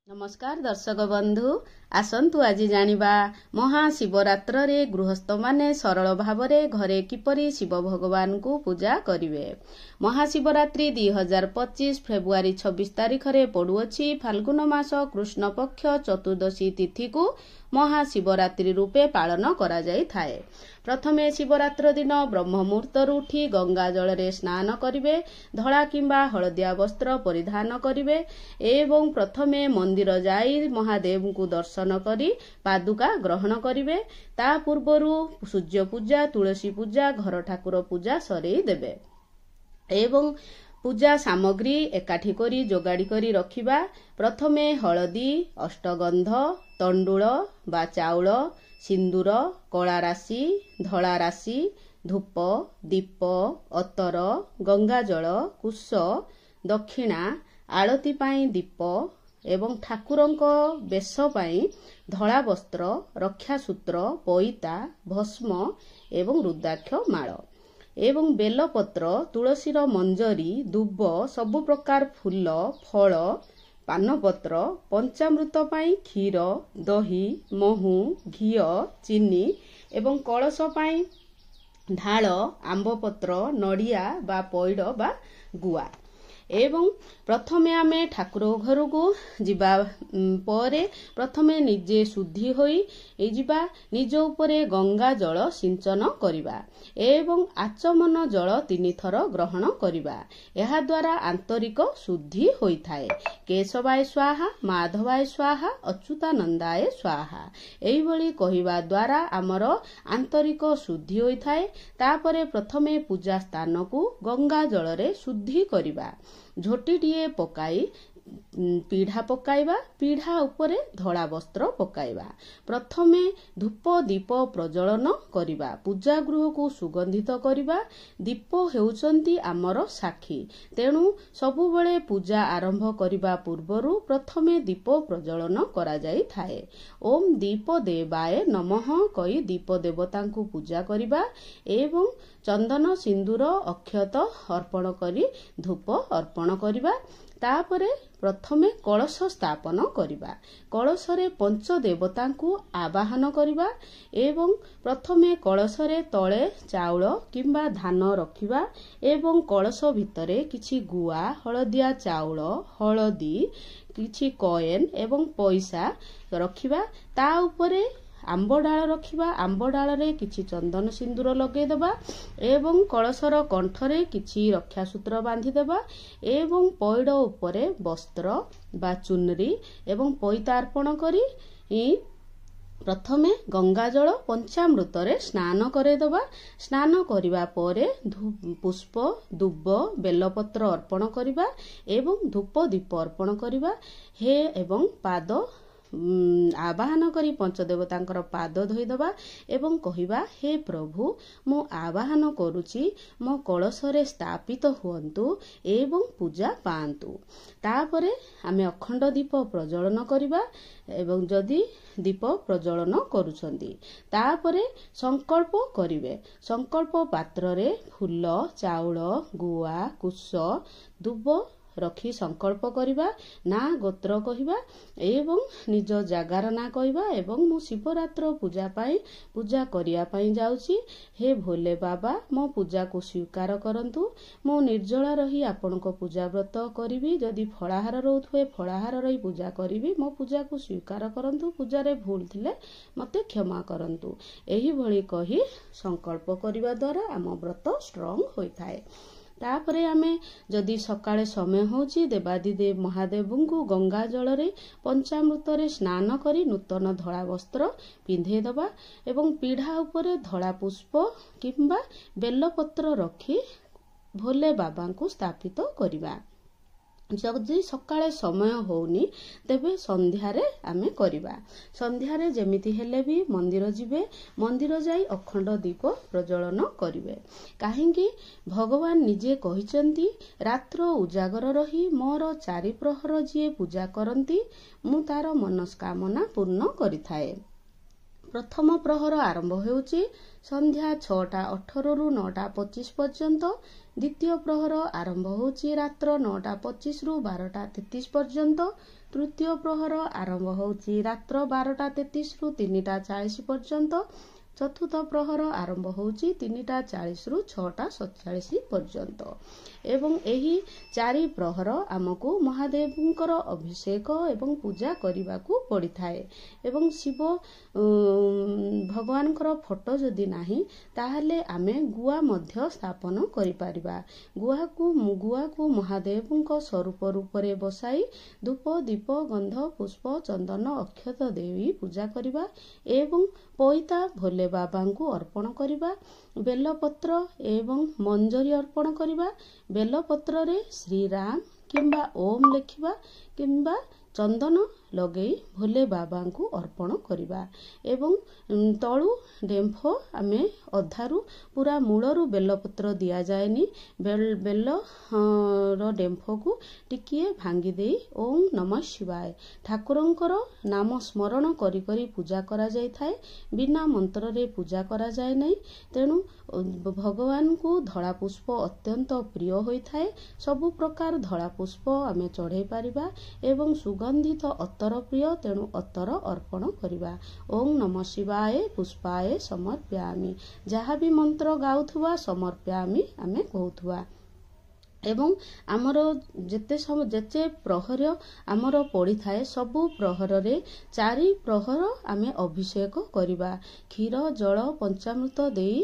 नमस्कार दर्शक बंधु आसंतु आज जानिबा महाशिवरात्र रे गृहस्थ माने सरल भावरे घरे किपरि शिव भगवान को पूजा करिवे। महाशिवरात्रि 2025 फेब्रुआरी 26 तारिख रे पड़ुअछि फाल्गुन मास कृष्ण पक्ष चतुर्दशी तिथि को महाशिवरात्रि रूपे पालन करा जाई थाए। प्रथमे शिवरात्र दिन ब्रह्म मुहूर्त उठी गंगा जल रे स्नान करिवे, धड़ा किंबा हलदिया वस्त्र परिधान करिवे एवं प्रथमे मंदिर जाई महादेव को दर्शन करी पादुका ग्रहण करिवे। ता पूर्वरु सूर्य पूजा, तुलसी पूजा, घर ठाकुर पूजा सरेई देबे एवं पूजा सामग्री एकाठी करी जोगाड़ी करी रखिबा। प्रथमे हलदी, अष्टगंध, तंडुल बा चाउल, सिंदूर, कला राशि, धला राशि, धूप, दीप, अतर, गंगाजल, कुश, दक्षिणा, आलती पाई दीप एवं ठाकुरंको बेश पाई धला वस्त्र, रक्षासूत्र, पईता, भस्म एवं रुद्राक्ष माळ एवं बेलपत्र, तुलसीर मंजरी, दुब, सबु प्रकार फूल, फल, पानपत्र, पंचामृत पाई क्षीर, दही, महू, घिओ, चीनी एवं कलश पाई ढाल, आंबपत्र, नड़िया बा पइड बा गुआ एवं प्रथमे आमे ठाकुर घर को जिबा परे प्रथमे निजे शुद्धि होई जिबा, निज उपरे गंगा जल सिंचन करिबा एवं आचमन जल 3 थर ग्रहण करिबा। एहा द्वारा आंतरिक शुद्धि होई थाए। केशवाय स्वाहा, माधवाय स्वाहा, अच्युतानंदाय स्वाहा एई भली कहिबा द्वारा आमर आंतरिक शुद्धि होई थाए। तापरे प्रथमे पूजा स्थान को गंगा जल रे शुद्धि करिबा। झोटीटिए पकाई पीढ़ा पकाइबा, पीढ़ा उपरे धड़ा वस्त्र पकाइबा। प्रथमे धूप दीप प्रज्वलन करिबा, पूजा गृह को सुगंधित करिबा। दीप हेउचंती आमर साक्षी, तेणु सबु बेले पूजा आरंभ करिबा पूर्वरु प्रथमे दीप प्रज्वलन करा जाई थाए। ओम दीप देवाय नमः कहि दीप देवतांकु पूजा करिबा एवं चंदन सिंदूर अक्षत अर्पण करी धूप अर्पण करिबा। तापरे प्रथमे कलश स्थापन करिबा। कलशरे पंच देवतांकु आवाहन करिबा एवं प्रथमे कलशरे तळे चाउल किंबा धान रखिबा एवं कलश भितरे किछि गुआ, हलदिया चाउल, हलदी, किछि कॉइन एवं पैसा रखिबा। ता उपरे आंब डाल रखिबा। आंब डाल रे किछि चंदन सिंदूर लगे देबा एवं कलशर कंठरे किछि रक्षासूत्र बांधी देबा एवं पइड उपरे वस्त्र बा चुनरी एवं पईता अर्पण करी प्रथमे गंगाजल पंचामृत रे स्नान करे देबा। स्नान करिबा परे पुष्प, दुब, बेलपत्र अर्पण करिबा एवं धूप दीप अर्पण करिबा। हे एवं पाद आवाहन करी पंचदेवतांकर पाद धोई दबा एवं कहिबा, हे प्रभु मो आवाहन करूची, मो कलशरे स्थापित हुअन्तु एवं पूजा पांतु। तापरे आमे अखंड दीप प्रज्वलन करिबा एवं जदि दीप प्रज्वलन करूछंती तापरे संकल्प करिवे। संकल्प पात्र रे फूल, चाउल, गुआ, कुश, दुब रखी संकल्प करिबा। ना गोत्र कहिबा एवं निज जागार ना कहिबा एवं मु शिवरात्र पूजा पाई पूजा करिया पाई जाउची। हे भोले बाबा मो पूजा को स्वीकार करंतु। मो निर्जला रही आपनको पूजा व्रत करिवि। जदि फलाहार रहउथवे फलाहार रही पूजा करिवि। मो पूजा को स्वीकार करंतु। पूजा रे भूल थिले मते क्षमा करंतु। एही भली कही संकल्प करिवा द्वारा आम व्रत स्ट्रांग होई थाए। तापरे आमे जदि सकाळे समय होची देवादिदेव महादेवंकु गंगा जल रे पंचामृत रे स्नान करी नूतन धड़ा वस्त्र पिंधे दबा एवं पीढ़ा उपरे धड़ा पुष्प किंबा बेलपत्र रखी भोले बाबांकु स्थापित करिबा। जदि सकाळे समय होउनी तेबे संध्यारे आमे करिबा। संध्यारे जेमिति हेले भी मंदिर जिबे। मंदिर जाई अखंड दीप प्रज्वलन करिवे। काहेकि भगवान निजे कहिचंती, रात्र उजागर रही मोर 4 प्रहर जिए पूजा करंती मु तार मनस्कामना पूर्ण करिथाए। ପ୍ରଥମ ପ୍ରହର ଆରମ୍ଭ ହେଉଛି ସନ୍ଧ୍ୟା 6:18ରୁ 9:25 ପର୍ଯ୍ୟନ୍ତ। ଦ୍ୱିତୀୟ ପ୍ରହର ଆରମ୍ଭ ହେଉଛି ରାତ୍ର 9:25ରୁ 12:33 ପର୍ଯ୍ୟନ୍ତ। ତୃତୀୟ ପ୍ରହର ଆରମ୍ଭ ହେଉଛି ରାତ୍ର 12:33ରୁ 3:40 ପର୍ଯ୍ୟନ୍ତ। ଚତୁର୍ଥ ପ୍ରହର ଆରମ୍ଭ ହେଉଛି 3:40ରୁ 6:47 ପର୍ଯ୍ୟନ୍ତ। ଏବଂ ଏହି 4 ପ୍ରହର ଆମକୁ ମହାଦେବଙ୍କର ଅଭିଷେକ ଏବଂ ପୂଜା କରିବାକୁ ପଡ଼ିଥାଏ। ଏବଂ ଶିବ ଭଗବାନଙ୍କର ଫଟୋ ଯଦି ନାହିଁ ତାହେଲେ ଆମେ ଗୁଆ ମଧ୍ୟ ସ୍ଥାପନ କରିପାରିବା। ଗୁଆକୁ ମହାଦେବଙ୍କ ସ୍ୱରୂପ ରୂପରେ ବସାଇ ଧୂପ ଦୀପ ଗନ୍ଧ ପୁଷ୍ପ ଚନ୍ଦନ ଅକ୍ଷତ ଦେଇ ପୂଜା କରିବା ଏବଂ ପଇତା ଭୋଲେ ବାବାଙ୍କୁ ଅର୍ପଣ କରିବା। ବେଲପତ୍ର ଏବଂ ମଞ୍ଜରୀ ଅର୍ପଣ କରିବା। ବେଲପତ୍ରରେ ଶ୍ରୀରାମ କିମ୍ବା ଓମ୍ ଲେଖିବା କିମ୍ବା ଚନ୍ଦନ ଲଗେଇ ଭୋଲେ ବାବାଙ୍କୁ ଅର୍ପଣ କରିବା। ଏବଂ ତଳୁ ଡେମ୍ଫ ଆମେ ଅଧାରୁ ପୁରା ମୂଳରୁ ବେଲପତ୍ର ଦିଆଯାଏନି। ବେଲର ଡେମ୍ଫକୁ ଟିକିଏ ଭାଙ୍ଗି ଦେଇ ଓಂ ନମଃ ଶିବାୟ ଠାକୁରଙ୍କର ନାମ ସ୍ମରଣ କରି କରି ପୂଜା କରାଯାଇଥାଏ। ବିନା ମନ୍ତ୍ରରେ ପୂଜା କରାଯାଏ ନାହିଁ। ତେଣୁ ଭଗବାନଙ୍କୁ ଧଳା ପୁଷ୍ପ ଅତ୍ୟନ୍ତ ପ୍ରିୟ ହୋଇଥାଏ। ସବୁ ପ୍ରକାର ଧଳା ପୁଷ୍ପ ଆମେ ଚଢ଼େଇ ପାରିବା ଏବଂ ସୁଗନ୍ଧିତ ଅତର ପ୍ରିୟ, ତେଣୁ ଅତର ଅର୍ପଣ କରିବା। ଓಂ ନମଃ ଶିବାୟ ପୁଷ୍ପାୟ ସମର୍ପୟାମି। ଯାହା ବି ମନ୍ତ୍ର ଗାଉଥିବା ସମର୍ପୟାମି ଆମେ କହୁଥିବା। ଏବଂ ଆମର ଯେତେ ପ୍ରହର ଆମର ପଡ଼ିଥାଏ ସବୁ ପ୍ରହରରେ 4 ପ୍ରହର ଆମେ ଅଭିଷେକ କରିବା। କ୍ଷୀର ଜଳ ପଞ୍ଚାମୃତ ଦେଇ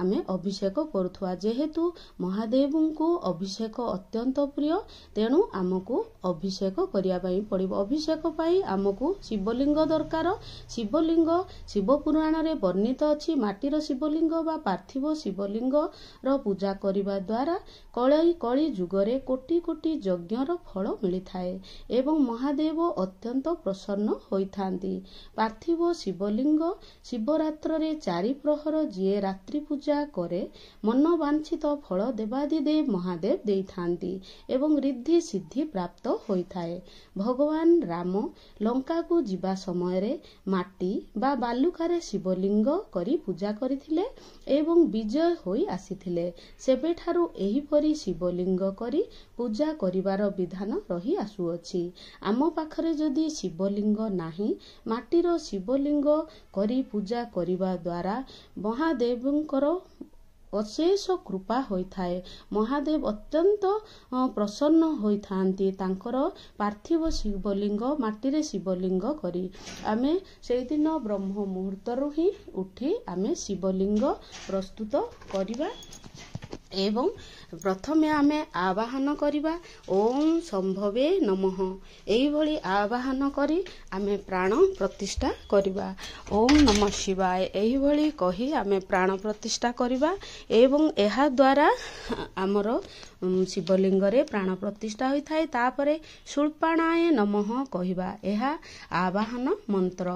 ଆମେ ଅଭିଷେକ କରୁଥିବା। ଯେହେତୁ ମହାଦେବଙ୍କୁ ଅଭିଷେକ ଅତ୍ୟନ୍ତ ପ୍ରିୟ ତେଣୁ ଆମକୁ ଅଭିଷେକ କରିବା ପାଇଁ ପଡ଼ିବ। ଅଭିଷେକ ପାଇଁ ଆମକୁ ଶିବଲିଙ୍ଗ ଦରକାର। ଶିବଲିଙ୍ଗ ଶିବ ପୁରାଣରେ ବର୍ଣ୍ଣିତ ଅଛି। ମାଟିର ଶିବଲିଙ୍ଗ ବା ପାର୍ଥିବ ଶିବଲିଙ୍ଗର ପୂଜା କରିବା ଦ୍ୱାରା କଳି ଯୁଗରେ କୋଟି କୋଟି ଯଜ୍ଞର ଫଳ ମିଳିଥାଏ ଏବଂ ମହାଦେବ ଅତ୍ୟନ୍ତ ପ୍ରସନ୍ନ ହୋଇଥାନ୍ତି। ପାର୍ଥିବ ଶିବଲିଙ୍ଗ ଶିବରାତ୍ରରେ 4 ପ୍ରହର ଯିଏ ରାତ୍ରି ପୂଜା କରେ ମନବାଞ୍ଛିତ ଫଳ ଦେବାଦିଦେବ ମହାଦେବ ଦେଇଥାନ୍ତି ଏବଂ ରିଦ୍ଧି ସିଦ୍ଧି ପ୍ରାପ୍ତ ହୋଇଥାଏ। ଭଗବାନ ରାମ ଲଙ୍କାକୁ ଯିବା ସମୟରେ ମାଟି ବା ବାଲୁକାରେ ଶିବଲିଙ୍ଗ କରି ପୂଜା କରିଥିଲେ ଏବଂ ବିଜୟ ହୋଇ ଆସିଥିଲେ। ସେବେଠାରୁ ଏହିପରି ଶିବଲିଙ୍ଗ କରି ପୂଜା କରିବାର ବିଧାନ ରହି ଆସୁଅଛି। ଆମ ପାଖରେ ଯଦି ଶିବଲିଙ୍ଗ ନାହିଁ ମାଟିର ଶିବଲିଙ୍ଗ କରି ପୂଜା କରିବା ଦ୍ୱାରା ମହାଦେବଙ୍କର ଅଶେଷ କୃପା ହୋଇଥାଏ। ମହାଦେବ ଅତ୍ୟନ୍ତ ପ୍ରସନ୍ନ ହୋଇଥାନ୍ତି ତାଙ୍କର ପାର୍ଥିବ ଶିବଲିଙ୍ଗ ମାଟିରେ ଶିବଲିଙ୍ଗ କରି। ଆମେ ସେଇଦିନ ବ୍ରହ୍ମ ମୁହୂର୍ତ୍ତରୁ ହିଁ ଉଠି ଆମେ ଶିବଲିଙ୍ଗ ପ୍ରସ୍ତୁତ କରିବା ଏବଂ ପ୍ରଥମେ ଆମେ ଆବାହନ କରିବା ଓಂ ଶମ୍ଭବେ ନମଃ। ଏହିଭଳି ଆବାହନ କରି ଆମେ ପ୍ରାଣ ପ୍ରତିଷ୍ଠା କରିବା। ଓಂ ନମଃ ଶିବାୟ ଏହିଭଳି କହି ଆମେ ପ୍ରାଣ ପ୍ରତିଷ୍ଠା କରିବା ଏବଂ ଏହା ଦ୍ୱାରା ଆମର ଶିବଲିଙ୍ଗରେ ପ୍ରାଣ ପ୍ରତିଷ୍ଠା ହୋଇଥାଏ। ତାପରେ ଶୂଳ୍ପାଣାୟ ନମଃ କହିବା। ଏହା ଆବାହନ ମନ୍ତ୍ର।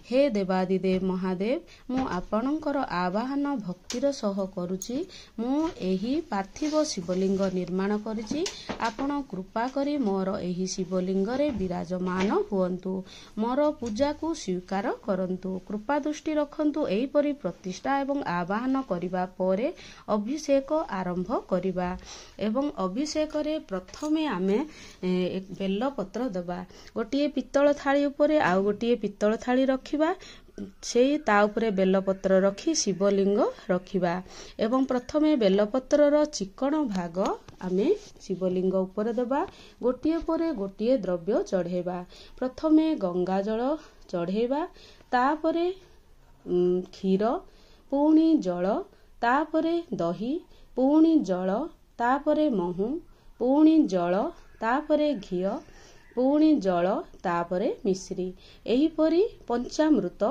ହେ ଦେବାଦିଦେବ ମହାଦେବ, ମୁଁ ଆପଣଙ୍କର ଆବାହନ ଭକ୍ତିର ସହ କରୁଛି। ମୁଁ ଏହି ପାର୍ଥିବ ଶିବଲିଙ୍ଗ ନିର୍ମାଣ କରିଛି। ଆପଣ କୃପା କରି ମୋର ଏହି ଶିବଲିଙ୍ଗରେ ବିରାଜମାନ ହୁଅନ୍ତୁ। ମୋର ପୂଜାକୁ ସ୍ୱୀକାର କରନ୍ତୁ। କୃପା ଦୃଷ୍ଟି ରଖନ୍ତୁ। ଏହିପରି ପ୍ରତିଷ୍ଠା ଏବଂ ଆବାହନ କରିବା ପରେ ଅଭିଷେକ ଆରମ୍ଭ କରିବା ଏବଂ ଅଭିଷେକରେ ପ୍ରଥମେ ଆମେ ବେଲପତ୍ର ଦେବା। ଗୋଟିଏ ପିତ୍ତଳ ଥାଳି ଉପରେ ଆଉ ଗୋଟିଏ ପିତ୍ତଳ ଥାଳି ରଖିବା। ତା ଉପରେ ବେଲପତ୍ର ରଖି ଶିବଲିଙ୍ଗ ରଖିବା ଏବଂ ପ୍ରଥମେ ବେଲପତ୍ରର ଚିକଣ ଭାଗ ଆମେ ଶିବଲିଙ୍ଗ ଉପରେ ଦେବା। ଗୋଟିଏ ପରେ ଗୋଟିଏ ଦ୍ରବ୍ୟ ଚଢ଼େଇବା। ପ୍ରଥମେ ଗଙ୍ଗାଜଳ ଚଢ଼େଇବା, ତାପରେ କ୍ଷୀର, ପୁଣି ଜଳ, ତାପରେ ଦହି, ପୁଣି ଜଳ, ତାପରେ ମହୁ, ପୁଣି ଜଳ, ତାପରେ ଘିଅ, ପୁଣି ଜଳ, ତାପରେ ମିଶ୍ରି। ଏହିପରି ପଞ୍ଚାମୃତ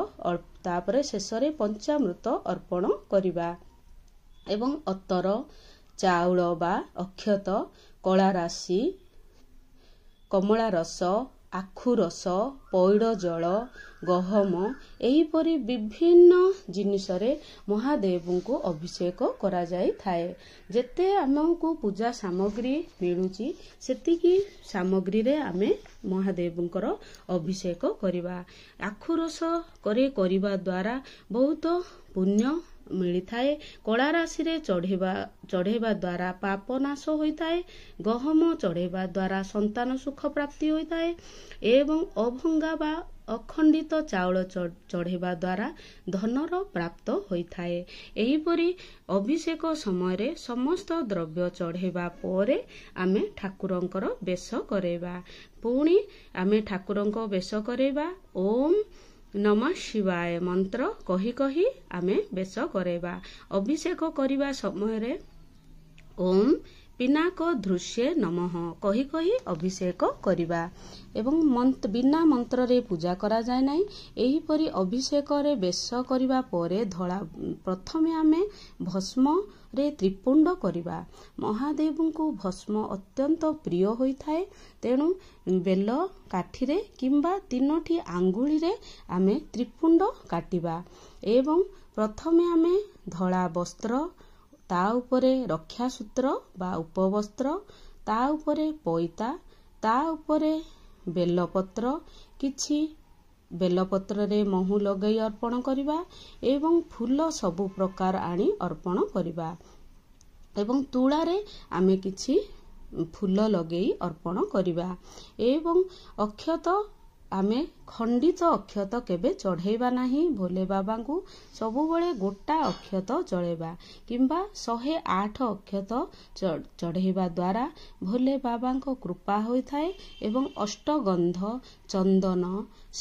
ତାପରେ ଶେଷରେ ପଞ୍ଚାମୃତ ଅର୍ପଣ କରିବା ଏବଂ ଅତର, ଚାଉଳ ବା ଅକ୍ଷତ, କଳାରାଶି, କମଳା ରସ, ଆଖୁ ରସ, ପଇଡ଼ ଜଳ, ଗହମ ଏହିପରି ବିଭିନ୍ନ ଜିନିଷରେ ମହାଦେବଙ୍କୁ ଅଭିଷେକ କରାଯାଇଥାଏ। ଯେତେ ଆମକୁ ପୂଜା ସାମଗ୍ରୀ ମିଳୁଛି ସେତିକି ସାମଗ୍ରୀରେ ଆମେ ମହାଦେବଙ୍କର ଅଭିଷେକ କରିବା। ଆଖୁ ରସ କରିବା ଦ୍ୱାରା ବହୁତ ପୁଣ୍ୟ ମିଳିଥାଏ। କଳା ରାଶିରେ ଚଢ଼େଇବା ଦ୍ୱାରା ପାପ ନାଶ ହୋଇଥାଏ। ଗହମ ଚଢ଼େଇବା ଦ୍ୱାରା ସନ୍ତାନ ସୁଖ ପ୍ରାପ୍ତି ହୋଇଥାଏ ଏବଂ ଅଭଙ୍ଗା ବା ଅଖଣ୍ଡିତ ଚାଉଳ ଚଢ଼େଇବା ଦ୍ୱାରା ଧନର ପ୍ରାପ୍ତ ହୋଇଥାଏ। ଏହିପରି ଅଭିଷେକ ସମୟରେ ସମସ୍ତ ଦ୍ରବ୍ୟ ଚଢ଼େଇବା ପରେ ଆମେ ଠାକୁରଙ୍କର ବେଶ କରାଇବା। ପୁଣି ଆମେ ଠାକୁରଙ୍କ ବେଶ କରାଇବା। ଓମ୍ ନମଃ ଶିବାୟ ମନ୍ତ୍ର କହି କହି ଆମେ ବେଶ କରାଇବା। ଅଭିଷେକ କରିବା ସମୟରେ ଓମ୍ ପିନାକ ଧୃଷ୍ୟେ ନମଃ କହି କହି ଅଭିଷେକ କରିବା ଏବଂ ବିନା ମନ୍ତ୍ରରେ ପୂଜା କରାଯାଏ ନାହିଁ। ଏହିପରି ଅଭିଷେକରେ ବେଶ କରିବା ପରେ ପ୍ରଥମେ ଆମେ ଭସ୍ମରେ ତ୍ରିପୁଣ୍ଡ କରିବା। ମହାଦେବଙ୍କୁ ଭସ୍ମ ଅତ୍ୟନ୍ତ ପ୍ରିୟ ହୋଇଥାଏ। ତେଣୁ ବେଲ କାଠିରେ କିମ୍ବା 3ଟି ଆଙ୍ଗୁଳିରେ ଆମେ ତ୍ରିପୁଣ୍ଡ କାଟିବା ଏବଂ ପ୍ରଥମେ ଆମେ ଧଳା ବସ୍ତ୍ର, ତା ଉପରେ ରକ୍ଷାସୂତ୍ର ବା ଉପବସ୍ତ୍ର, ତା ଉପରେ ପଇତା, ତା ଉପରେ ବେଲପତ୍ର, କିଛି ବେଲପତ୍ରରେ ମହୁ ଲଗାଇ ଅର୍ପଣ କରିବା ଏବଂ ଫୁଲ ସବୁ ପ୍ରକାର ଆଣି ଅର୍ପଣ କରିବା ଏବଂ ତୁଳାରେ ଆମେ କିଛି ଫୁଲ ଲଗାଇ ଅର୍ପଣ କରିବା ଏବଂ ଅକ୍ଷତ ଆମେ ଖଣ୍ଡିତ ଅକ୍ଷତ କେବେ ଚଢ଼େଇବା ନାହିଁ। ଭୋଲେ ବାବାଙ୍କୁ ସବୁବେଳେ ଗୋଟା ଅକ୍ଷତ ଚଢ଼େଇବା କିମ୍ବା 108 ଅକ୍ଷତ ଚଢ଼େଇବା ଦ୍ୱାରା ଭୋଲେ ବାବାଙ୍କ କୃପା ହୋଇଥାଏ ଏବଂ ଅଷ୍ଟଗନ୍ଧ, ଚନ୍ଦନ,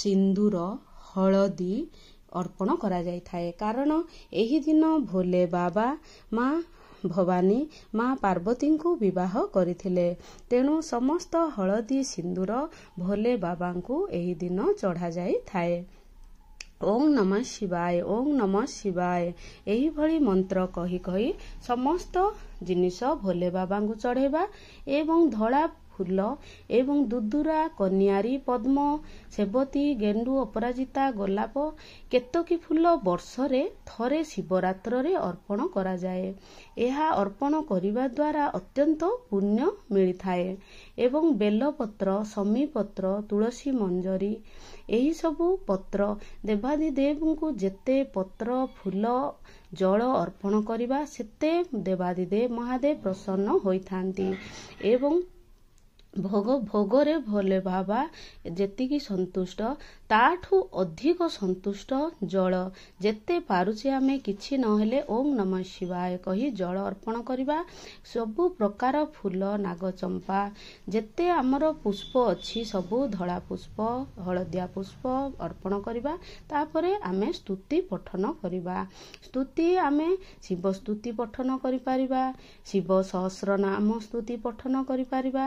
ସିନ୍ଦୁର, ହଳଦୀ ଅର୍ପଣ କରାଯାଇଥାଏ। କାରଣ ଏହି ଦିନ ଭୋଲେ ବାବା ମା ଭବାନୀ ମା ପାର୍ବତୀଙ୍କୁ ବିବାହ କରିଥିଲେ। ତେଣୁ ସମସ୍ତ ହଳଦୀ ସିନ୍ଦୁର ଭୋଲେ ବାବାଙ୍କୁ ଏହି ଦିନ ଚଢ଼ାଯାଇଥାଏ। ଓಂ ନମଃ ଶିବାୟ, ଓଂ ନମଃ ଶିବାୟ ଏହିଭଳି ମନ୍ତ୍ର କହି କହି ସମସ୍ତ ଜିନିଷ ଭୋଲେ ବାବାଙ୍କୁ ଚଢ଼େଇବା ଏବଂ ଧଳା ଫୁଲ ଏବଂ ଦୁଦୁରା, କନିଆରୀ, ପଦ୍ମ, ସେବତୀ, ଗେଣ୍ଡୁ, ଅପରାଜିତା, ଗୋଲାପ କେତକୀ ଫୁଲ ବର୍ଷରେ ଥରେ ଶିବରାତ୍ରରେ ଅର୍ପଣ କରାଯାଏ। ଏହା ଅର୍ପଣ କରିବା ଦ୍ୱାରା ଅତ୍ୟନ୍ତ ପୁଣ୍ୟ ମିଳିଥାଏ ଏବଂ ବେଲପତ୍ର, ଶମୀପତ୍ର, ତୁଳସୀ ମଞ୍ଜରୀ ଏହିସବୁ ପତ୍ର ଦେବାଦିଦେବଙ୍କୁ ଯେତେ ପତ୍ର, ଫୁଲ, ଜଳ ଅର୍ପଣ କରିବା ସେତେ ଦେବାଦିଦେବ ମହାଦେବ ପ୍ରସନ୍ନ ହୋଇଥାନ୍ତି ଏବଂ ଭୋଗରେ ଭୋଲେ ବାବା ଯେତିକି ସନ୍ତୁଷ୍ଟ ତାଠୁ ଅଧିକ ସନ୍ତୁଷ୍ଟ ଜଳ ଯେତେ ପାରୁଛେ ଆମେ କିଛି ନହେଲେ ଓಂ ନମଃ ଶିବାୟ କହି ଜଳ ଅର୍ପଣ କରିବା। ସବୁ ପ୍ରକାର ଫୁଲ, ନାଗଚମ୍ପା ଯେତେ ଆମର ପୁଷ୍ପ ଅଛି ସବୁ ଧଳା ପୁଷ୍ପ, ହଳଦିଆ ପୁଷ୍ପ ଅର୍ପଣ କରିବା। ତାପରେ ଆମେ ସ୍ତୁତି ପଠନ କରିବା। ସ୍ତୁତି ଆମେ ଶିବ ସ୍ତୁତି ପଠନ କରିପାରିବା, ଶିବ ସହସ୍ର ନାମ ସ୍ତୁତି ପଠନ କରିପାରିବା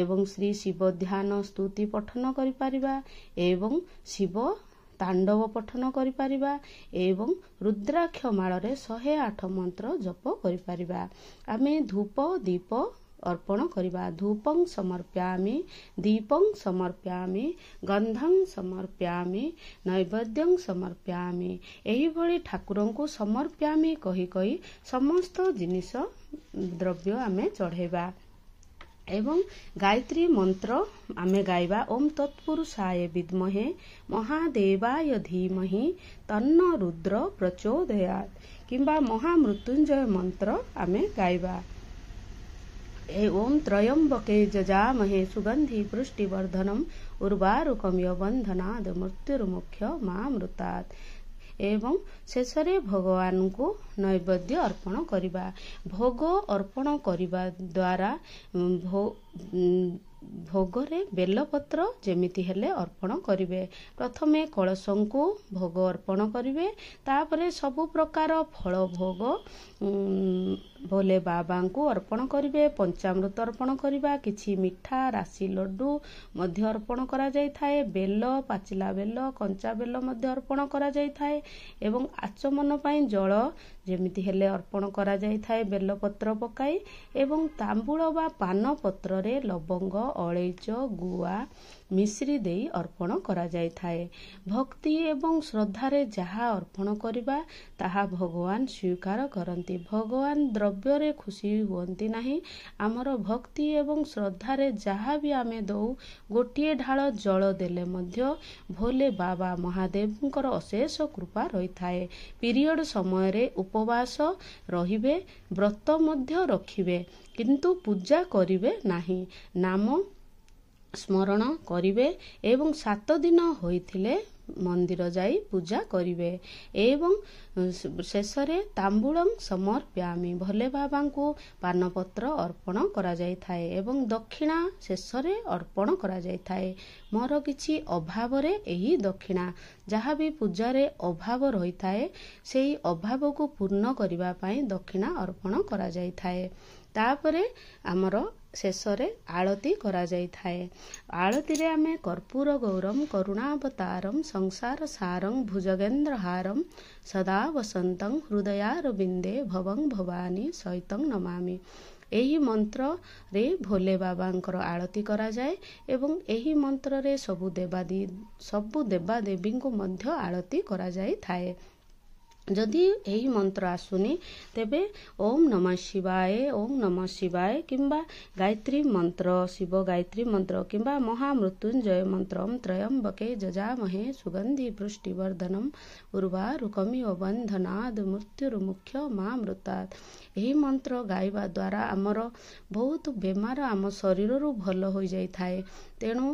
ଏବଂ ଶ୍ରୀ ଶିବ ଧ୍ୟାନ ସ୍ତୁତି ପଠନ କରିପାରିବା ଏବଂ ଶିବ ତାଣ୍ଡବ ପଠନ କରିପାରିବା ଏବଂ ରୁଦ୍ରାକ୍ଷ ମାଳରେ 108 ମନ୍ତ୍ର ଜପ କରିପାରିବା। ଆମେ ଧୂପ ଦୀପ ଅର୍ପଣ କରିବା। ଧୂପଂ ସମର୍ପୟାମି, ଦୀପଂ ସମର୍ପୟାମି, ଗନ୍ଧଂ ସମର୍ପୟାମି, ନୈବେଦ୍ୟଂ ସମର୍ପୟାମି ଏହିଭଳି ଠାକୁରଙ୍କୁ ସମର୍ପୟାମି କହି କହି ସମସ୍ତ ଜିନିଷ ଦ୍ରବ୍ୟ ଆମେ ଚଢ଼େଇବା ଏବଂ ଗାୟତ୍ରୀ ମନ୍ତ୍ର ଆମେ ଗାଇବା। ଓಂ ତତ୍ପୁରୁଷାୟ ବିଦ୍ମହେ ମହାଦେବାୟ ଧୀମହି ତନ୍ନ ରୁଦ୍ର ପ୍ରଚୋଦୟାତ୍ କିମ୍ବା ମହାମୃତ୍ୟୁଞ୍ଜୟ ମନ୍ତ୍ର ଆମେ ଗାଇବା। ଓಂ ତ୍ରୟମ୍ବକେ ଯଜାମହେ ସୁଗନ୍ଧି ପୁଷ୍ଟିବର୍ଦ୍ଧନମ୍ ଉର୍ବାରୁକମିୟ ବନ୍ଧନାଦ୍ ମୃତ୍ୟୁର୍ମୁଖ୍ୟ ମାମୃତାତ୍ ଏବଂ ଶେଷରେ ଭଗବାନଙ୍କୁ ନୈବେଦ୍ୟ ଅର୍ପଣ କରିବା। ଭୋଗ ଅର୍ପଣ କରିବା ଦ୍ୱାରା ଭୋଗରେ ବେଲପତ୍ର ଯେମିତି ହେଲେ ଅର୍ପଣ କରିବେ। ପ୍ରଥମେ କଳସଙ୍କୁ ଭୋଗ ଅର୍ପଣ କରିବେ, ତାପରେ ସବୁ ପ୍ରକାର ଫଳ ଭୋଗ ଭୋଲେ ବାବାଙ୍କୁ ଅର୍ପଣ କରିବେ। ପଞ୍ଚାମୃତ ଅର୍ପଣ କରିବା, କିଛି ମିଠା ରାଶି ଲଡୁ ମଧ୍ୟ ଅର୍ପଣ କରାଯାଇଥାଏ। ବେଲ, ପାଚିଲା ବେଲ, କଞ୍ଚା ବେଲ ମଧ୍ୟ ଅର୍ପଣ କରାଯାଇଥାଏ ଏବଂ ଆଚମନ ପାଇଁ ଜଳ ଯେମିତି ହେଲେ ଅର୍ପଣ କରାଯାଇଥାଏ ବେଲପତ୍ର ପକାଇ ଏବଂ ତାମ୍ବୁଳ ବା ପାନ ପତ୍ରରେ ଲବଙ୍ଗ, ଅଳେଇଚ, ଗୁଆ, ମିଶ୍ରି ଦେଇ ଅର୍ପଣ କରାଯାଇଥାଏ। ଭକ୍ତି ଏବଂ ଶ୍ରଦ୍ଧାରେ ଯାହା ଅର୍ପଣ କରିବା ତାହା ଭଗବାନ ସ୍ୱୀକାର କରନ୍ତି। ଭଗବାନ ଦ୍ରବ୍ୟରେ ଖୁସି ହୁଅନ୍ତି ନାହିଁ। ଆମର ଭକ୍ତି ଏବଂ ଶ୍ରଦ୍ଧାରେ ଯାହା ବି ଆମେ ଦଉ, ଗୋଟିଏ ଢାଳ ଜଳ ଦେଲେ ମଧ୍ୟ ଭୋଲେ ବାବା ମହାଦେବଙ୍କର ଅଶେଷ କୃପା ରହିଥାଏ। ପିରିୟଡ଼ ସମୟରେ ଉପବାସ ରହିବେ, ବ୍ରତ ମଧ୍ୟ ରଖିବେ, କିନ୍ତୁ ପୂଜା କରିବେ ନାହିଁ। ନାମ ସ୍ମରଣ କରିବେ ଏବଂ 7 ଦିନ ହୋଇଥିଲେ ମନ୍ଦିର ଯାଇ ପୂଜା କରିବେ ଏବଂ ଶେଷରେ ତାମ୍ବୁଳଂ ସମର୍ପ୍ୟାମି, ଭୋଲେ ବାବାଙ୍କୁ ପାନପତ୍ର ଅର୍ପଣ କରାଯାଇଥାଏ ଏବଂ ଦକ୍ଷିଣା ଶେଷରେ ଅର୍ପଣ କରାଯାଇଥାଏ। ମୋର କିଛି ଅଭାବରେ ଏହି ଦକ୍ଷିଣା, ଯାହା ବି ପୂଜାରେ ଅଭାବ ରହିଥାଏ ସେହି ଅଭାବକୁ ପୂର୍ଣ୍ଣ କରିବା ପାଇଁ ଦକ୍ଷିଣା ଅର୍ପଣ କରାଯାଇଥାଏ। ତାପରେ ଆମର ଶେଷରେ ଆଳତି କରାଯାଇଥାଏ। ଆଳତିରେ ଆମେ କର୍ପୂର ଗୌରମ କରୁଣାବତାରମ୍ ସଂସାର ସାରଂ ଭୁଜଗେନ୍ଦ୍ର ହାରମ୍ ସଦା ବସନ୍ତଂ ହୃଦୟାରବିନ୍ଦେ ଭବଂ ଭବାନୀ ସହିତଂ ନମାମି। ଏହି ମନ୍ତ୍ରରେ ଭୋଲେ ବାବାଙ୍କର ଆଳତି କରାଯାଏ ଏବଂ ଏହି ମନ୍ତ୍ରରେ ସବୁ ଦେବାଦେବୀଙ୍କୁ ମଧ୍ୟ ଆଳତି କରାଯାଇଥାଏ। ଯଦି ଏହି ମନ୍ତ୍ର ଆସୁନି ତେବେ ଓମ୍ ନମଃ ଶିବାୟ, ଓମ୍ ନମଃ ଶିବାୟ କିମ୍ବା ଗାୟତ୍ରୀ ମନ୍ତ୍ର, ଶିବ ଗାୟତ୍ରୀ ମନ୍ତ୍ର କିମ୍ବା ମହାମୃତ୍ୟୁଞ୍ଜୟ ମନ୍ତ୍ରମ୍ ତ୍ରୟମ୍ବକେ ଯଜାମହେ ସୁଗନ୍ଧି ପୁଷ୍ଟିବର୍ଦ୍ଧନମ୍ ଉର୍ବାରୁକମିବ ବନ୍ଧନାଦ୍ ମୃତ୍ୟୁର୍ମୁକ୍ଷମାମୃତାତ୍। ଏହି ମନ୍ତ୍ର ଗାଇବା ଦ୍ୱାରା ଆମର ବହୁତ ବେମାର ଆମ ଶରୀରରୁ ଭଲ ହୋଇଯାଇଥାଏ। ତେଣୁ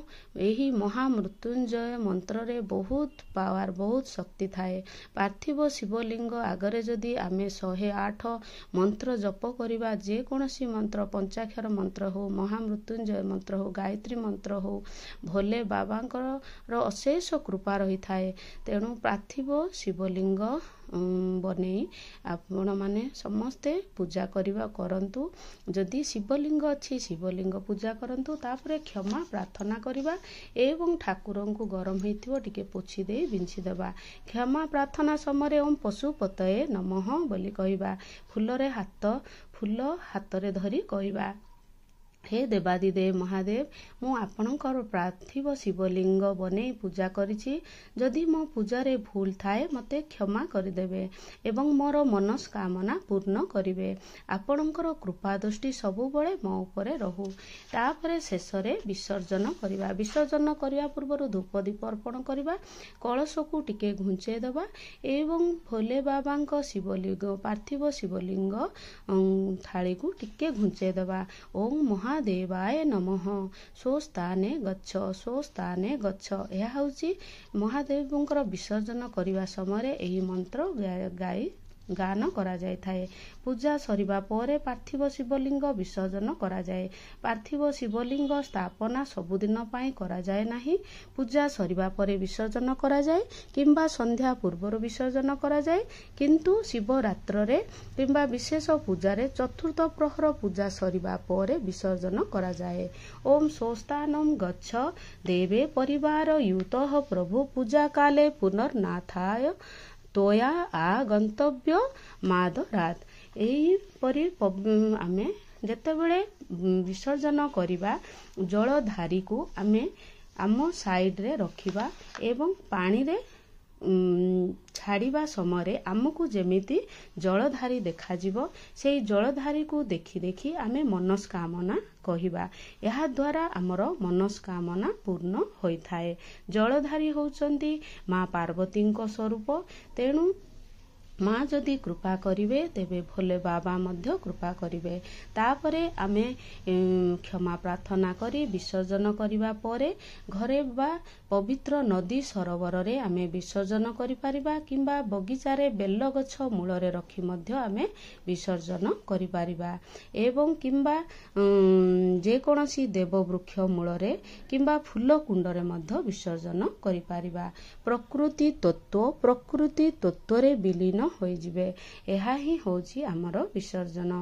ଏହି ମହାମୃତ୍ୟୁଞ୍ଜୟ ମନ୍ତ୍ରରେ ବହୁତ ପାୱାର, ବହୁତ ଶକ୍ତି ଥାଏ। ପାର୍ଥିବ ଶିବଲିଙ୍ଗ ଆଗରେ ଯଦି ଆମେ 108 ମନ୍ତ୍ର ଜପ କରିବା, ଯେକୌଣସି ମନ୍ତ୍ର, ପଞ୍ଚାକ୍ଷର ମନ୍ତ୍ର ହଉ, ମହାମୃତ୍ୟୁଞ୍ଜୟ ମନ୍ତ୍ର ହଉ, ଗାୟତ୍ରୀ ମନ୍ତ୍ର ହଉ, ଭୋଲେ ବାବାଙ୍କର ଅଶେଷ କୃପା ରହିଥାଏ। ତେଣୁ ପାର୍ଥିବ ଶିବଲିଙ୍ଗ ବନେଇ ଆପଣମାନେ ସମସ୍ତେ ପୂଜା କରନ୍ତୁ। ଯଦି ଶିବଲିଙ୍ଗ ଅଛି ଶିବଲିଙ୍ଗ ପୂଜା କରନ୍ତୁ। ତାପରେ କ୍ଷମା ପ୍ରାର୍ଥନା କରିବା ଏବଂ ଠାକୁରଙ୍କୁ ଗରମ ହେଇଥିବ ଟିକେ ପୋଛି ଦେଇ ବିଞ୍ଚିଦେବା। କ୍ଷମା ପ୍ରାର୍ଥନା ସମୟରେ ଓಂ ପଶୁପତୟେ ନମଃ ବୋଲି କହିବା। ଫୁଲ ହାତରେ ଧରି କହିବା, ହେ ଦେବାଦିଦେବ ମହାଦେବ, ମୁଁ ଆପଣଙ୍କର ପାର୍ଥିବ ଶିବଲିଙ୍ଗ ବନେଇ ପୂଜା କରିଛି। ଯଦି ମୋ ପୂଜାରେ ଭୁଲ ଥାଏ ମୋତେ କ୍ଷମା କରିଦେବେ ଏବଂ ମୋର ମନସ୍କାମନା ପୂର୍ଣ୍ଣ କରିବେ। ଆପଣଙ୍କର କୃପା ଦୃଷ୍ଟି ସବୁବେଳେ ମୋ ଉପରେ ରହୁ। ତାପରେ ଶେଷରେ ବିସର୍ଜନ କରିବା। ବିସର୍ଜନ କରିବା ପୂର୍ବରୁ ଧୂପ ଦୀପ ଅର୍ପଣ କରିବା, କଳସକୁ ଟିକେ ଘୁଞ୍ଚେଇ ଦେବା ଏବଂ ଭୋଲେ ବାବାଙ୍କ ପାର୍ଥିବ ଶିବଲିଙ୍ଗ ଥାଳିକୁ ଟିକେ ଘୁଞ୍ଚେଇ ଦେବା। ଓಂ ମହାଦେବାୟ ନମଃ ସ୍ୱସ୍ଥାନେ ଗଚ୍ଛ। ଏହା ହେଉଛି ମହାଦେବଙ୍କର ବିସର୍ଜନ କରିବା ସମୟରେ ଏହି ମନ୍ତ୍ର ଗାନ କରାଯାଇଥାଏ। ପୂଜା ସରିବା ପରେ ପାର୍ଥିବ ଶିବଲିଙ୍ଗ ବିସର୍ଜନ କରାଯାଏ। ପାର୍ଥିବ ଶିବଲିଙ୍ଗ ସ୍ଥାପନା ସବୁଦିନ ପାଇଁ କରାଯାଏ ନାହିଁ। ପୂଜା ସରିବା ପରେ ବିସର୍ଜନ କରାଯାଏ କିମ୍ବା ସନ୍ଧ୍ୟା ପୂର୍ବରୁ ବିସର୍ଜନ କରାଯାଏ, କିନ୍ତୁ ଶିବରାତ୍ରରେ କିମ୍ବା ବିଶେଷ ପୂଜାରେ ଚତୁର୍ଥ ପ୍ରହର ପୂଜା ସରିବା ପରେ ବିସର୍ଜନ କରାଯାଏ। ଓಂ ସ୍ୱସ୍ଥାନଂ ଗଚ୍ଛ ଦେବେ ପରିବାର ୟୁତଃ ପ୍ରଭୁ ପୂଜା କାଲେ ପୁନର୍ନାଥାୟ ତ୍ୱୟା ଆଗନ୍ତବ୍ୟ ମାଦରାତ୍। ଏହିପରି ଆମେ ଯେତେବେଳେ ବିସର୍ଜନ କରିବା, ଜଳଧାରୀକୁ ଆମେ ଆମ ସାଇଡରେ ରଖିବା ଏବଂ ପାଣିରେ ଛାଡ଼ିବା ସମୟରେ ଆମକୁ ଯେମିତି ଜଳଧାରୀ ଦେଖାଯିବ, ସେହି ଜଳଧାରୀକୁ ଦେଖି ଆମେ ମନସ୍କାମନା କହିବା। ଏହା ଦ୍ୱାରା ଆମର ମନସ୍କାମନା ପୂର୍ଣ୍ଣ ହୋଇଥାଏ। ଜଳଧାରୀ ହେଉଛନ୍ତି ମା ପାର୍ବତୀଙ୍କ ସ୍ୱରୂପ। ତେଣୁ ମା ଯଦି କୃପା କରିବେ ତେବେ ଭୋଲେ ବାବା ମଧ୍ୟ କୃପା କରିବେ। ତାପରେ ଆମେ କ୍ଷମା ପ୍ରାର୍ଥନା କରି ବିସର୍ଜନ କରିବା ପରେ ଘରେ ବା ପବିତ୍ର ନଦୀ ସରୋବରରେ ଆମେ ବିସର୍ଜନ କରିପାରିବା କିମ୍ବା ବଗିଚାରେ ବେଲଗଛ ମୂଳରେ ରଖି ମଧ୍ୟ ଆମେ ବିସର୍ଜନ କରିପାରିବା ଏବଂ କିମ୍ବା ଯେକୌଣସି ଦେବବୃକ୍ଷ ମୂଳରେ କିମ୍ବା ଫୁଲ କୁଣ୍ଡରେ ମଧ୍ୟ ବିସର୍ଜନ କରିପାରିବା। ପ୍ରକୃତି ତତ୍ତ୍ୱରେ ବିଲୀନ ହୋଇଯିବେ। ଏହା ହିଁ ହେଉଛି ଆମର ବିସର୍ଜନ।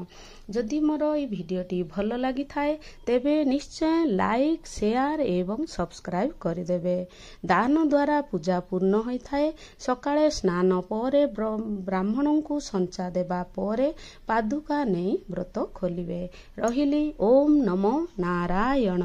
ଯଦି ମୋର ଏହି ଭିଡ଼ିଓଟି ଭଲ ଲାଗିଥାଏ ତେବେ ନିଶ୍ଚୟ ଲାଇକ୍, ସେୟାର ଏବଂ ସବସ୍କ୍ରାଇବ୍ କରିଦେବେ। ଦାନ ଦ୍ୱାରା ପୂଜା ପୂର୍ଣ୍ଣ ହୋଇଥାଏ। ସକାଳେ ସ୍ନାନ ପରେ ବ୍ରାହ୍ମଣଙ୍କୁ ସଞ୍ଚା ଦେବା ପରେ ପାଦୁକା ନେଇ ବ୍ରତ ଖୋଲିବେ। ରହିଲି। ଓମ୍ ନମୋ ନାରାୟଣ।